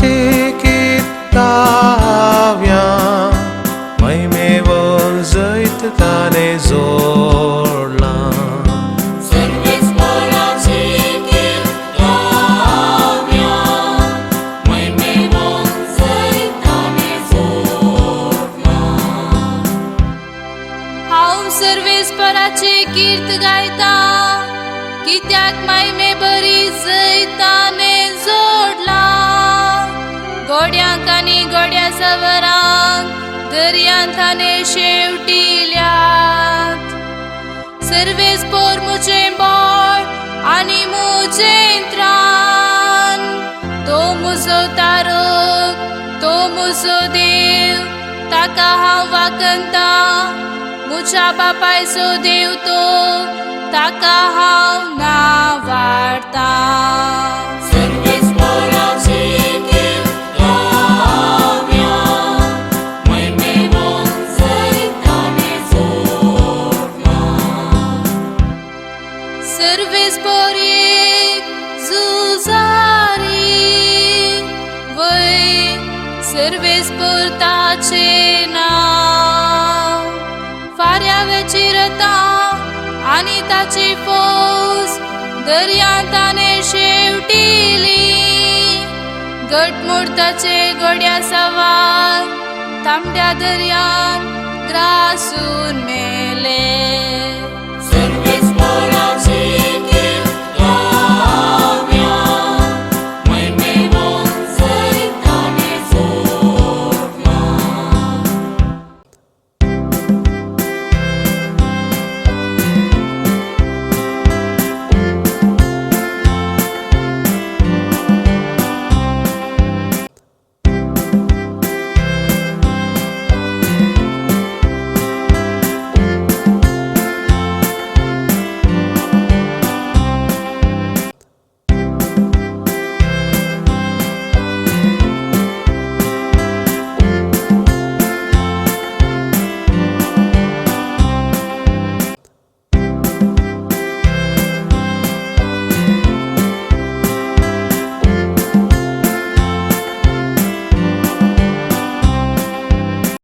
स्पराची किताव्या महिमेवर जैत ताने जोडला सर्वेस्पराची कीर्त गायता कित्याक महिमे बरी जैताने जोडला गोड्यांक आनी गोड्या सवरांक दर्यांत ताने शेवटिल्यात सर्वेस्पोर मुझें बोळ आनी मुझें त्राण तो मुजो तारक तो मुजो देव ताका हांव वाकनता मुझ्या बापायचो देव तो ताका हांव नावाडता सर्वेस्पोर एक जुजारी वय सर्वेस्पोर ताचे नाव फार्यावेची रथां आनी ताची फौज दर्यांत ताने शेवटिली घटमुट्टाचे गोड्या सवार तांबड्या दर्यांत ग्रासून मेले